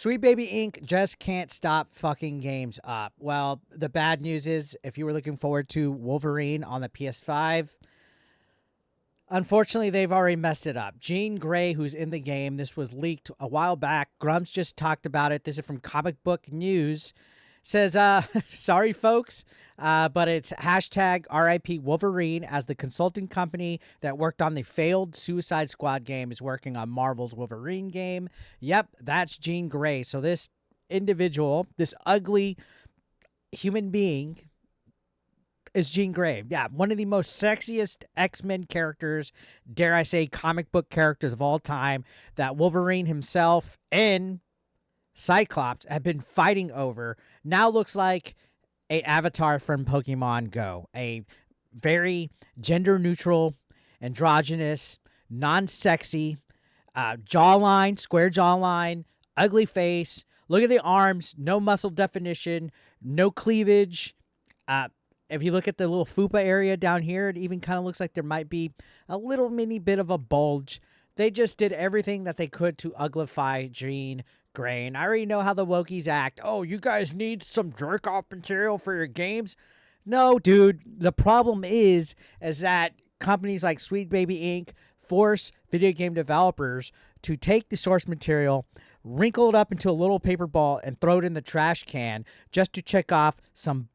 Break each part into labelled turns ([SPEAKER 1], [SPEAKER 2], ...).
[SPEAKER 1] Sweet Baby Inc. just can't stop fucking games up. Well, the bad news is if you were looking forward to Wolverine on the PS5, unfortunately, they've already messed it up. Jean Grey, who's in the game, this was leaked a while back. Grummz just talked about it. This is from Comic Book News. Says, sorry, folks, but it's hashtag RIP Wolverine, as the consulting company that worked on the failed Suicide Squad game is working on Marvel's Wolverine game. Yep, that's Jean Grey. So this individual, this ugly human being, is Jean Grey. Yeah, one of the most sexiest X-Men characters, dare I say comic book characters of all time, that Wolverine himself and Cyclops have been fighting over, now looks like a avatar from Pokemon Go. A very gender-neutral, androgynous, non-sexy, jawline, square jawline, ugly face. Look at the arms, no muscle definition, no cleavage. If you look at the little fupa area down here, it even kind of looks like there might be a little mini bit of a bulge. They just did everything that they could to uglify Jean Grey. And I already know how the Wokies act. Oh, you guys need some jerk-off material for your games? No, dude. The problem is that companies like Sweet Baby Inc. force video game developers to take the source material, wrinkle it up into a little paper ball, and throw it in the trash can just to check off some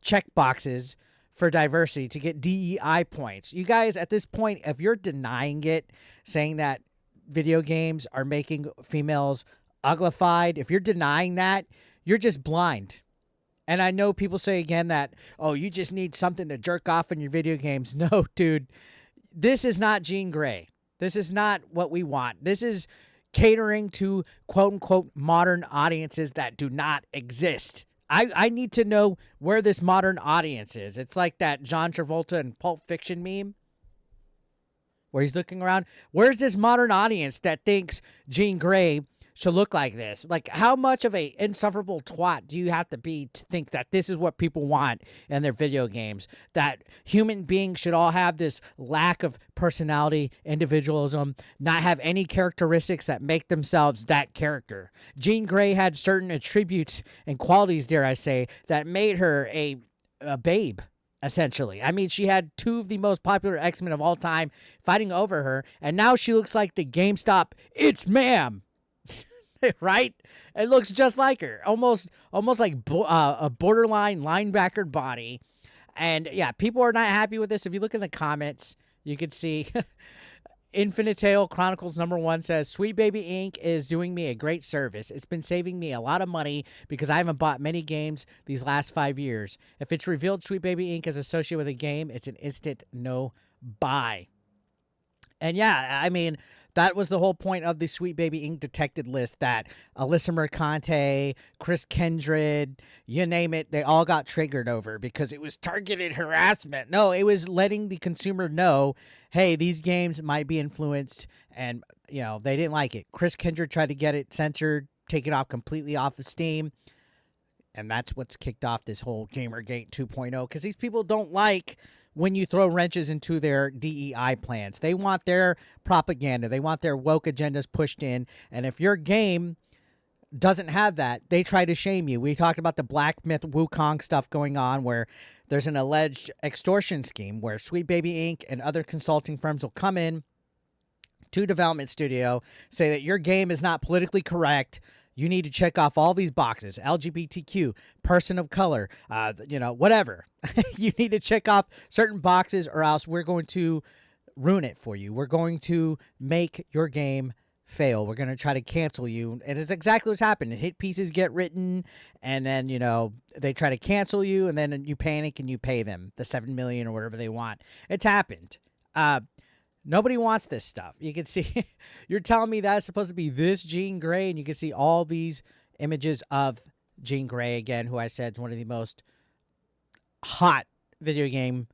[SPEAKER 1] check boxes for diversity to get DEI points. You guys, at this point, if you're denying it, saying that video games are making females uglified, if you're denying that, you're just blind. And I know people say again that, oh, you just need something to jerk off in your video games. No, dude, this is not Jean Grey. This is not what we want. This is catering to quote-unquote modern audiences that do not exist. I need to know where this modern audience is. It's like that John Travolta and Pulp Fiction meme where he's looking around. Where's this modern audience that thinks Jean Grey should look like this? Like, how much of a insufferable twat do you have to be to think that this is what people want in their video games? That human beings should all have this lack of personality, individualism, not have any characteristics that make themselves that character. Jean Grey had certain attributes and qualities, dare I say, that made her a babe. Essentially. I mean, she had two of the most popular X-Men of all time fighting over her, and now she looks like the GameStop "It's Ma'am," right? It looks just like her, almost like a borderline linebacker body. And yeah, people are not happy with this. If you look in the comments, you can see Infinite Tale Chronicles #1 says, Sweet Baby Inc. is doing me a great service. It's been saving me a lot of money because I haven't bought many games these last 5 years. If it's revealed Sweet Baby Inc. is associated with a game, it's an instant no buy. And yeah, I mean, that was the whole point of the Sweet Baby Inc. detected list, that Alyssa Mercante, Chris Kindred, you name it, they all got triggered over because it was targeted harassment. No, it was letting the consumer know, hey, these games might be influenced, and, they didn't like it. Chris Kindred tried to get it censored, take it off completely off of Steam, and that's what's kicked off this whole Gamergate 2.0, because these people don't like when you throw wrenches into their DEI plans. They want their propaganda. They want their woke agendas pushed in. And if your game doesn't have that, they try to shame you. We talked about the Black Myth Wukong stuff going on, where there's an alleged extortion scheme where Sweet Baby Inc. and other consulting firms will come in to development studio, say that your game is not politically correct. You need to check off all these boxes: LGBTQ, person of color, whatever. You need to check off certain boxes, or else we're going to ruin it for you. We're going to make your game fail. We're going to try to cancel you. And it's exactly what's happened. Hit pieces get written, and then, they try to cancel you, and then you panic and you pay them the $7 million or whatever they want. It's happened. Nobody wants this stuff. You can see, you're telling me that's supposed to be this Jean Grey, and you can see all these images of Jean Grey, again, who I said is one of the most hot video game,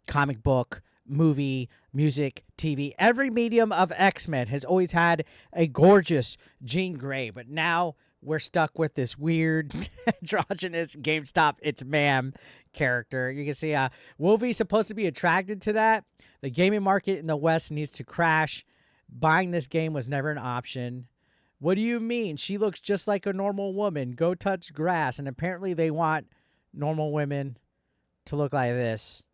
[SPEAKER 1] comic book, movie, music, TV. Every medium of X-Men has always had a gorgeous Jean Grey, but now we're stuck with this weird androgynous GameStop "It's Ma'am" character. You can see Wolvie's supposed to be attracted to that. The gaming market in the West needs to crash. Buying this game was never an option. What do you mean? She looks just like a normal woman. Go touch grass. And apparently they want normal women to look like this.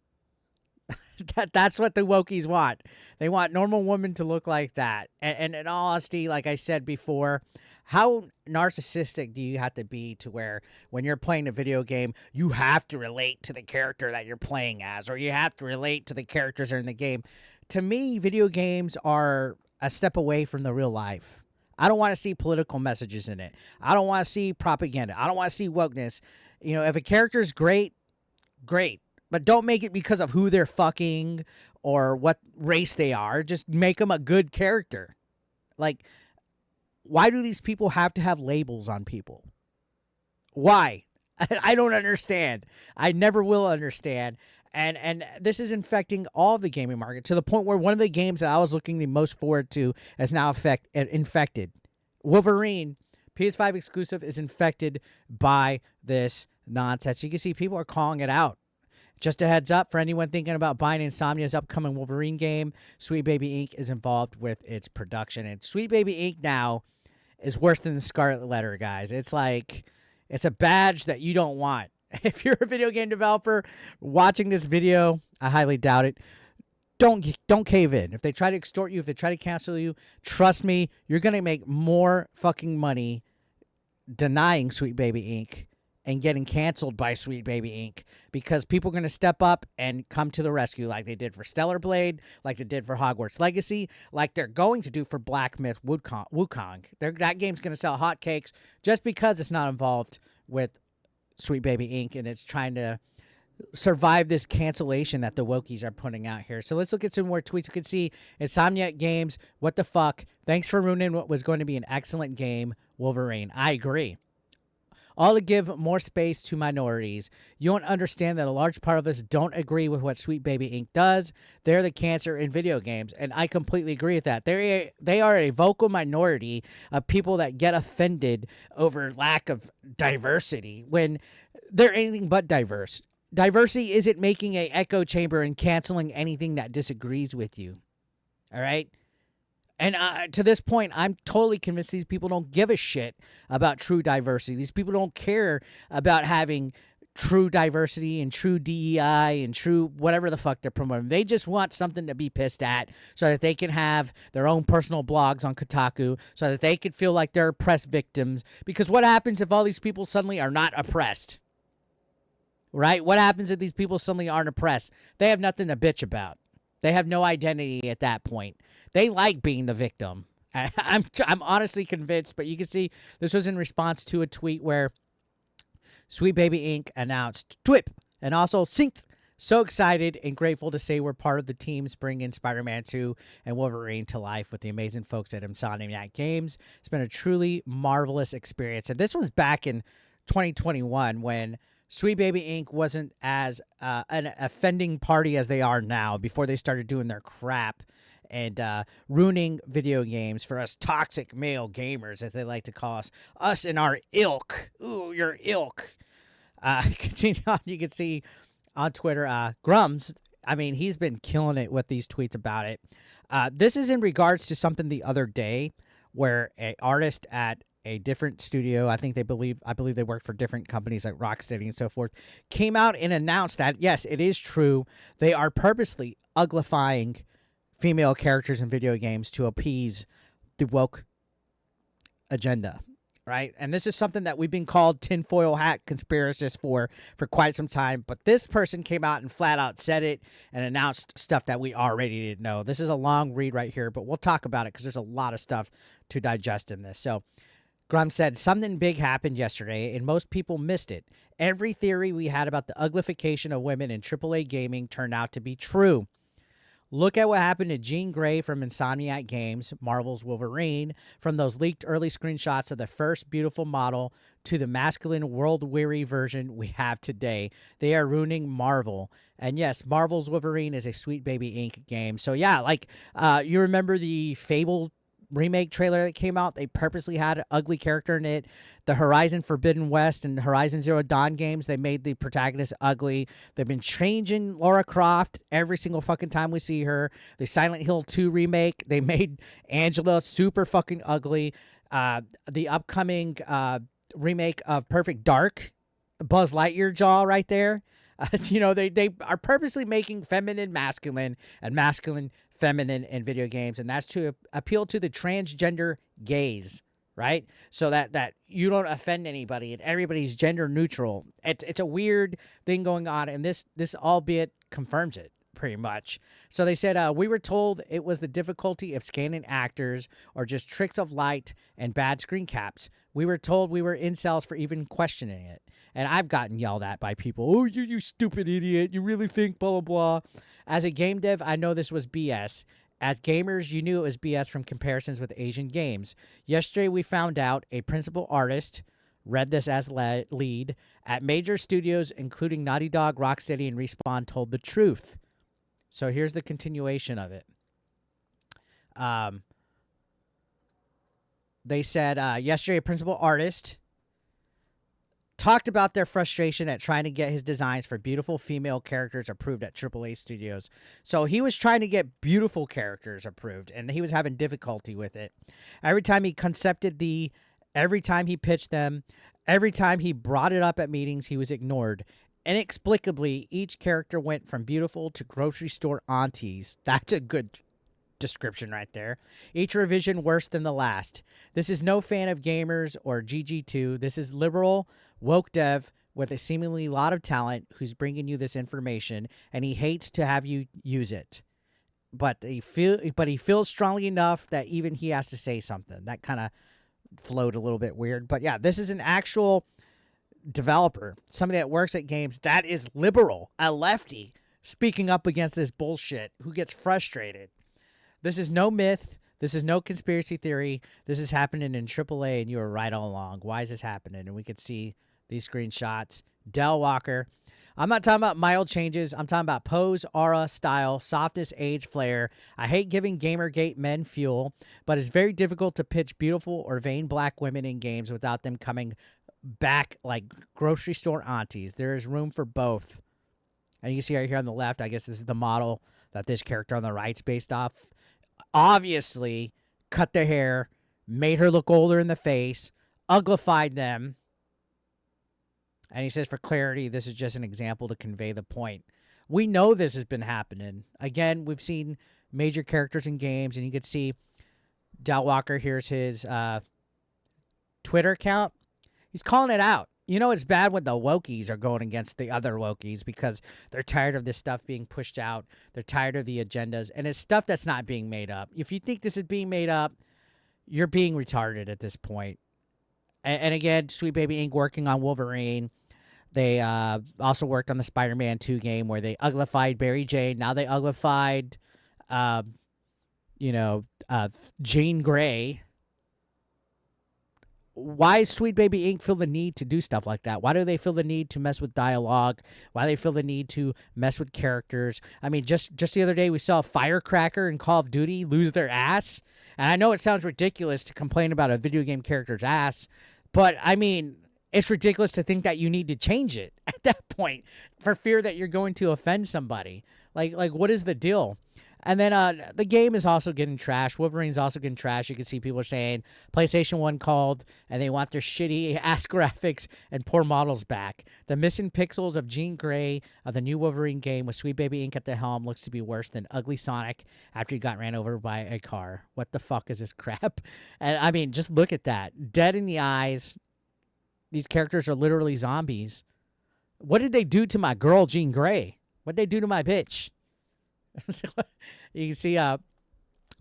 [SPEAKER 1] That's what the wokies want. They want normal women to look like that. And in all honesty, like I said before, how narcissistic do you have to be to where when you're playing a video game, you have to relate to the character that you're playing as, or you have to relate to the characters that are in the game? To me, video games are a step away from the real life. I don't want to see political messages in it. I don't want to see propaganda. I don't want to see wokeness. You know, if a character's great, great. But don't make it because of who they're fucking or what race they are. Just make them a good character. Like, why do these people have to have labels on people? Why? I don't understand. I never will understand. And this is infecting all of the gaming market to the point where one of the games that I was looking the most forward to is now infected. Wolverine, PS5 exclusive, is infected by this nonsense. You can see people are calling it out. Just a heads up for anyone thinking about buying Insomniac's upcoming Wolverine game, Sweet Baby Inc. is involved with its production. And Sweet Baby Inc. now is worse than the Scarlet Letter, guys. It's like, it's a badge that you don't want. If you're a video game developer watching this video, I highly doubt it. Don't cave in. If they try to extort you, if they try to cancel you, trust me, you're going to make more fucking money denying Sweet Baby Inc. and getting canceled by Sweet Baby Inc. because people are going to step up and come to the rescue like they did for Stellar Blade, like they did for Hogwarts Legacy, like they're going to do for Black Myth Wukong. That game's going to sell hotcakes just because it's not involved with Sweet Baby Inc. and it's trying to survive this cancellation that the wokies are putting out here. So let's look at some more tweets. You can see Insomniac Games, what the fuck? Thanks for ruining what was going to be an excellent game, Wolverine. I agree. All to give more space to minorities. You don't understand that a large part of us don't agree with what Sweet Baby Inc. does. They're the cancer in video games, and I completely agree with that. They are a vocal minority of people that get offended over lack of diversity when they're anything but diverse. Diversity isn't making an echo chamber and canceling anything that disagrees with you. All right? And to this point, I'm totally convinced these people don't give a shit about true diversity. These people don't care about having true diversity and true DEI and true whatever the fuck they're promoting. They just want something to be pissed at so that they can have their own personal blogs on Kotaku so that they can feel like they're oppressed victims. Because what happens if all these people suddenly are not oppressed? Right? What happens if these people suddenly aren't oppressed? They have nothing to bitch about. They have no identity at that point. They like being the victim. I'm honestly convinced, but you can see this was in response to a tweet where Sweet Baby Inc. announced TWIP and also Synced. So excited and grateful to say we're part of the teams bringing Spider-Man 2 and Wolverine to life with the amazing folks at Insomniac Games. It's been a truly marvelous experience. And this was back in 2021 when Sweet Baby Inc. wasn't as an offending party as they are now before they started doing their crap and ruining video games for us toxic male gamers, as they like to call us in our ilk. Ooh, your ilk. Continue on, you can see on Twitter, Grummz, I mean, he's been killing it with these tweets about it. This is in regards to something the other day where an artist at a different studio, I believe they work for different companies like Rocksteady and so forth, came out and announced that, yes, it is true, they are purposely uglifying female characters in video games to appease the woke agenda, right? And this is something that we've been called tinfoil hat conspiracists for quite some time, but this person came out and flat out said it and announced stuff that we already didn't know. This is a long read right here, but we'll talk about it because there's a lot of stuff to digest in this. So Grummz said, something big happened yesterday, and most people missed it. Every theory we had about the uglification of women in AAA gaming turned out to be true. Look at what happened to Jean Grey from Insomniac Games, Marvel's Wolverine, from those leaked early screenshots of the first beautiful model to the masculine, world-weary version we have today. They are ruining Marvel. And yes, Marvel's Wolverine is a Sweet Baby Inc. game. So yeah, like you remember the Fable remake trailer that came out? They purposely had an ugly character in it. The Horizon Forbidden West and Horizon Zero Dawn games, they made the protagonist ugly. They've been changing Lara Croft every single fucking time we see her. The Silent Hill 2 remake, they made Angela super fucking ugly. The upcoming remake of Perfect Dark, Buzz Lightyear jaw right there. They are purposely making feminine masculine and masculine feminine in video games, and that's to appeal to the transgender gaze, right? So that you don't offend anybody and everybody's gender neutral. It's a weird thing going on, and this albeit confirms it pretty much. So they said, we were told it was the difficulty of scanning actors or just tricks of light and bad screen caps. We were told we were incels for even questioning it. And I've gotten yelled at by people. Oh, you stupid idiot. You really think blah, blah, blah. As a game dev, I know this was BS. As gamers, you knew it was BS from comparisons with Asian games. Yesterday, we found out a principal artist, read this as lead, at major studios, including Naughty Dog, Rocksteady, and Respawn, told the truth. So here's the continuation of it. They said, yesterday, a principal artist talked about their frustration at trying to get his designs for beautiful female characters approved at AAA studios. So he was trying to get beautiful characters approved, and he was having difficulty with it. Every time he concepted every time he pitched them, every time he brought it up at meetings, he was ignored. Inexplicably, each character went from beautiful to grocery store aunties. That's a good description right there. Each revision worse than the last. This is no fan of gamers or GG2. This is liberal, woke dev with a seemingly lot of talent who's bringing you this information, and he hates to have you use it. But he feels strongly enough that even he has to say something. That kind of flowed a little bit weird. But yeah, this is an actual developer, somebody that works at games that is liberal, a lefty, speaking up against this bullshit, who gets frustrated. This is no myth. This is no conspiracy theory. This is happening in AAA, and you were right all along. Why is this happening? And we could see these screenshots. Del Walker. I'm not talking about mild changes. I'm talking about pose, aura, style, softness, age, flair. I hate giving Gamergate men fuel, but it's very difficult to pitch beautiful or vain black women in games without them coming back like grocery store aunties. There is room for both. And you see right here on the left, I guess this is the model that this character on the right's based off. Obviously, cut their hair, made her look older in the face, uglified them. And he says, for clarity, this is just an example to convey the point. We know this has been happening. Again, we've seen major characters in games, and you can see Del Walker, here's his Twitter account. He's calling it out. You know it's bad when the wokies are going against the other wokies because they're tired of this stuff being pushed out. They're tired of the agendas. And it's stuff that's not being made up. If you think this is being made up, you're being retarded at this point. And again, Sweet Baby Inc. working on Wolverine. They also worked on the Spider-Man 2 game where they uglified Barry Jane. Now they uglified, Jean Grey. Why does Sweet Baby Inc. feel the need to do stuff like that? Why do they feel the need to mess with dialogue? Why do they feel the need to mess with characters? I mean, just the other day we saw a firecracker in Call of Duty lose their ass. And I know it sounds ridiculous to complain about a video game character's ass, but I mean, it's ridiculous to think that you need to change it at that point for fear that you're going to offend somebody. Like what is the deal? And then the game is also getting trashed. Wolverine's also getting trashed. You can see people saying PlayStation 1 called, and they want their shitty-ass graphics and poor models back. The missing pixels of Jean Grey of the new Wolverine game with Sweet Baby Inc. at the helm looks to be worse than ugly Sonic after he got ran over by a car. What the fuck is this crap? And, I mean, just look at that. Dead in the eyes. These characters are literally zombies. What did they do to my girl, Jean Grey? What did they do to my bitch? You can see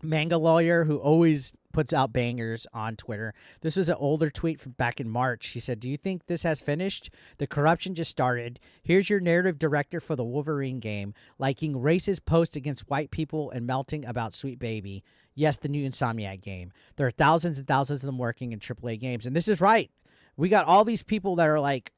[SPEAKER 1] Manga Lawyer, who always puts out bangers on Twitter. This was an older tweet from back in March. He said, do you think this has finished? The corruption just started. Here's your narrative director for the Wolverine game, liking racist posts against white people and melting about Sweet Baby. Yes, the new Insomniac game. There are thousands and thousands of them working in AAA games. And this is right. We got all these people that are like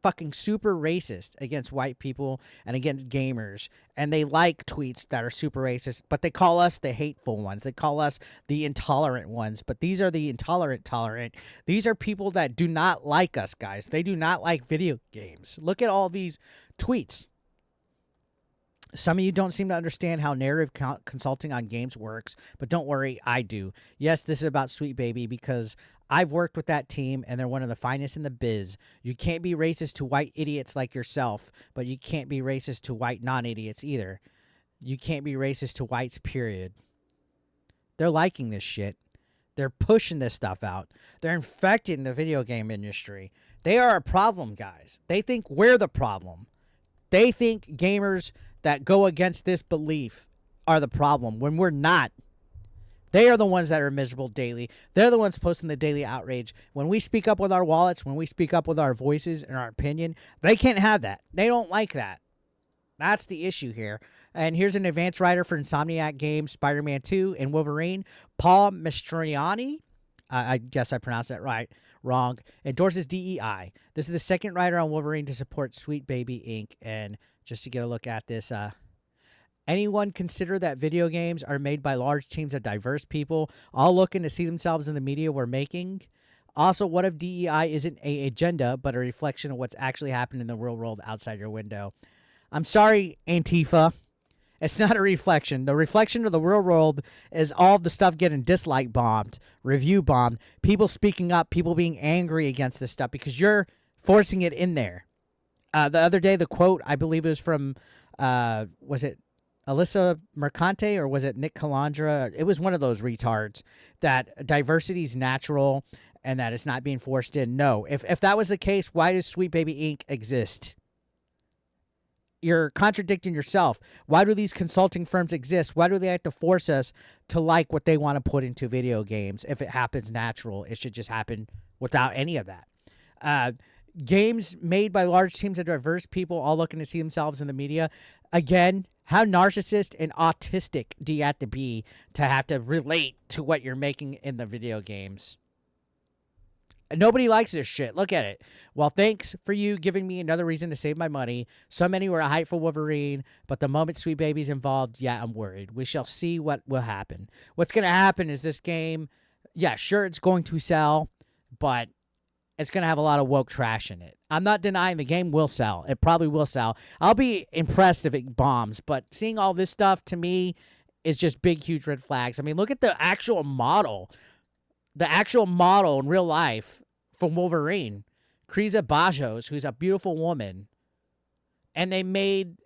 [SPEAKER 1] fucking super racist against white people and against gamers, and they like tweets that are super racist, but they call us the hateful ones. They call us the intolerant ones, but these are the intolerant tolerant. These are people that do not like us, guys. They do not like video games. Look at all these tweets. Some of you don't seem to understand how narrative consulting on games works, but don't worry, I do. Yes, this is about Sweet Baby because I've worked with that team and they're one of the finest in the biz. You can't be racist to white idiots like yourself, but you can't be racist to white non-idiots either. You can't be racist to whites, period. They're liking this shit. They're pushing this stuff out. They're infecting the video game industry. They are a problem, guys. They think we're the problem. They think gamers that go against this belief are the problem when we're not. They are the ones that are miserable daily. They're the ones posting the daily outrage. When we speak up with our wallets, when we speak up with our voices and our opinion, they can't have that. They don't like that. That's the issue here. And here's an advanced writer for Insomniac Games, Spider-Man 2, and Wolverine, Paul Mastriani. I guess I pronounced that wrong. Endorses DEI. This is the second writer on Wolverine to support Sweet Baby Inc. And just to get a look at this, anyone consider that video games are made by large teams of diverse people, all looking to see themselves in the media we're making? Also, what if DEI isn't an agenda, but a reflection of what's actually happening in the real world outside your window? I'm sorry, Antifa. It's not a reflection. The reflection of the real world is all the stuff getting dislike bombed, review bombed, people speaking up, people being angry against this stuff because you're forcing it in there. The other day, the quote, I believe it was from, was it Alyssa Mercante or was it Nick Calandra? It was one of those retards that diversity is natural and that it's not being forced in. No, if that was the case, why does Sweet Baby Inc. exist? You're contradicting yourself. Why do these consulting firms exist? Why do they have to force us to like what they want to put into video games? If it happens natural, it should just happen without any of that. Games made by large teams of diverse people all looking to see themselves in the media. Again, how narcissist and autistic do you have to relate to what you're making in the video games? Nobody likes this shit. Look at it. Well, thanks for you giving me another reason to save my money. So many were hyped for Wolverine, but the moment Sweet Baby's involved, yeah, I'm worried. We shall see what will happen. What's going to happen is this game, yeah, sure, it's going to sell, but it's going to have a lot of woke trash in it. I'm not denying the game will sell. It probably will sell. I'll be impressed if it bombs, but seeing all this stuff, to me, is just big, huge red flags. I mean, look at the actual model. The actual model in real life from Wolverine, Kriza Bajos, who's a beautiful woman, and they made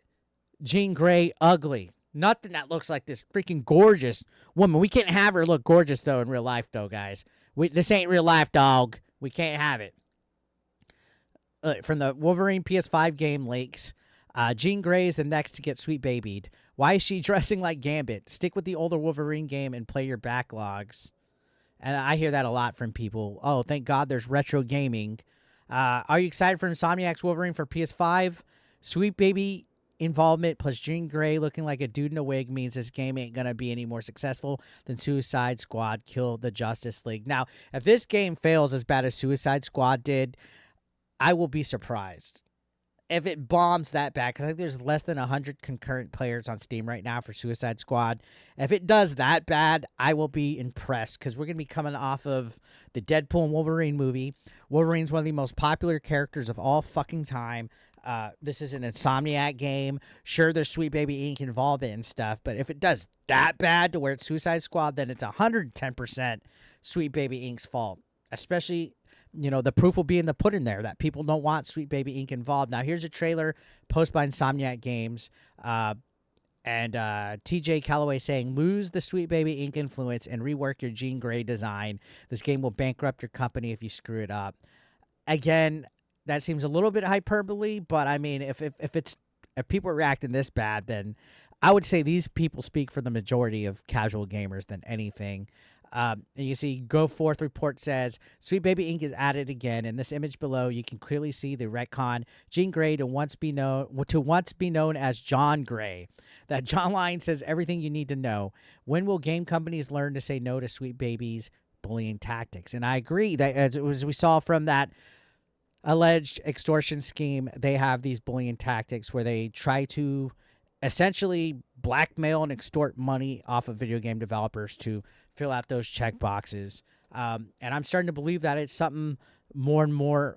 [SPEAKER 1] Jean Grey ugly. Nothing that looks like this freaking gorgeous woman. We can't have her look gorgeous, though, in real life, though, guys. This ain't real life, dog. We can't have it. From the Wolverine PS5 game leaks, Jean Grey is the next to get Sweet Babied. Why is she dressing like Gambit? Stick with the older Wolverine game and play your backlogs. And I hear that a lot from people. Oh, thank God there's retro gaming. Are you excited for Insomniac's Wolverine for PS5? Sweet Baby involvement plus Jean Grey looking like a dude in a wig means this game ain't going to be any more successful than Suicide Squad Kill the Justice League. Now, if this game fails as bad as Suicide Squad did, I will be surprised. If it bombs that bad, because I think there's less than 100 concurrent players on Steam right now for Suicide Squad. If it does that bad, I will be impressed, because we're going to be coming off of the Deadpool and Wolverine movie. Wolverine's one of the most popular characters of all fucking time. This is an Insomniac game. Sure, there's Sweet Baby Inc. involved in and stuff, but if it does that bad to where it's Suicide Squad, then it's 110% Sweet Baby Inc.'s fault, especially... You know, the proof will be in the pudding there that people don't want Sweet Baby Inc. involved. Now, here's a trailer posted by Insomniac Games. And TJ Calloway saying, lose the Sweet Baby Inc. influence and rework your Jean Grey design. This game will bankrupt your company if you screw it up. Again, that seems a little bit hyperbole, but I mean, if people are reacting this bad, then I would say these people speak for the majority of casual gamers than anything. And you see, Go Forth report says, Sweet Baby Inc. is added again. In this image below, you can clearly see the retcon Jean Grey to once be known as John Grey. That John line says everything you need to know. When will game companies learn to say no to Sweet Baby's bullying tactics? And I agree that, as we saw from that alleged extortion scheme, they have these bullying tactics where they try to essentially blackmail and extort money off of video game developers to fill out those check boxes. And I'm starting to believe that it's something more and more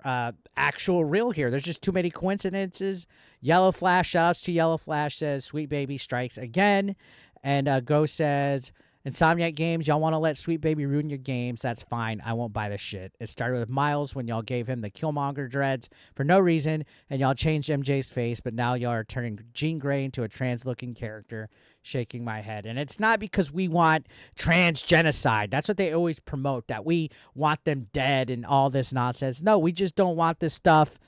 [SPEAKER 1] actual real here. There's just too many coincidences. Yellow Flash, shoutouts to Yellow Flash, says Sweet Baby strikes again. And Go says, Insomniac Games, y'all want to let Sweet Baby ruin your games? That's fine. I won't buy the shit. It started with Miles when y'all gave him the Killmonger dreads for no reason, and y'all changed MJ's face, but now y'all are turning Jean Grey into a trans-looking character, shaking my head. And it's not because we want trans genocide. That's what they always promote, that we want them dead and all this nonsense. No, we just don't want this stuff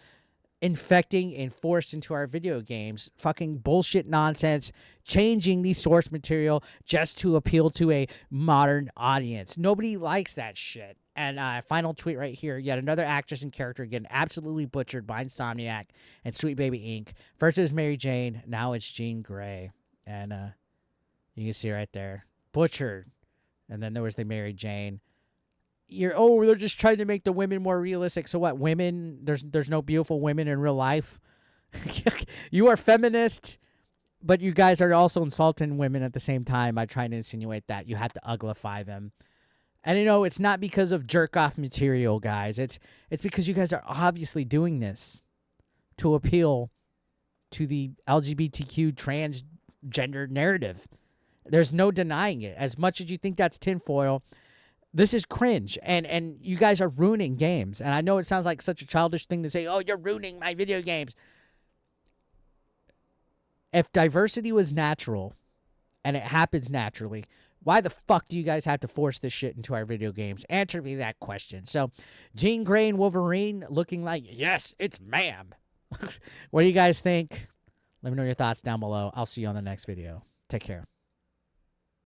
[SPEAKER 1] infecting and forced into our video games. Fucking bullshit nonsense, changing the source material just to appeal to a modern audience. Nobody likes that shit. And final tweet right here. Yet another actress and character getting absolutely butchered by Insomniac and Sweet Baby Inc. First it was Mary Jane, now it's Jean Grey. And you can see right there. Butchered. And then there was the Mary Jane. They're just trying to make the women more realistic. So what, women, there's no beautiful women in real life? You are feminist, but you guys are also insulting women at the same time by trying to insinuate that you have to uglify them. And it's not because of jerk-off material, guys. It's because you guys are obviously doing this to appeal to the LGBTQ transgender narrative. There's no denying it. As much as you think that's tinfoil, this is cringe, and you guys are ruining games. And I know it sounds like such a childish thing to say, oh, you're ruining my video games. If diversity was natural, and it happens naturally, why the fuck do you guys have to force this shit into our video games? Answer me that question. So, Jean Grey and Wolverine looking like, yes, it's ma'am. What do you guys think? Let me know your thoughts down below. I'll see you on the next video. Take care.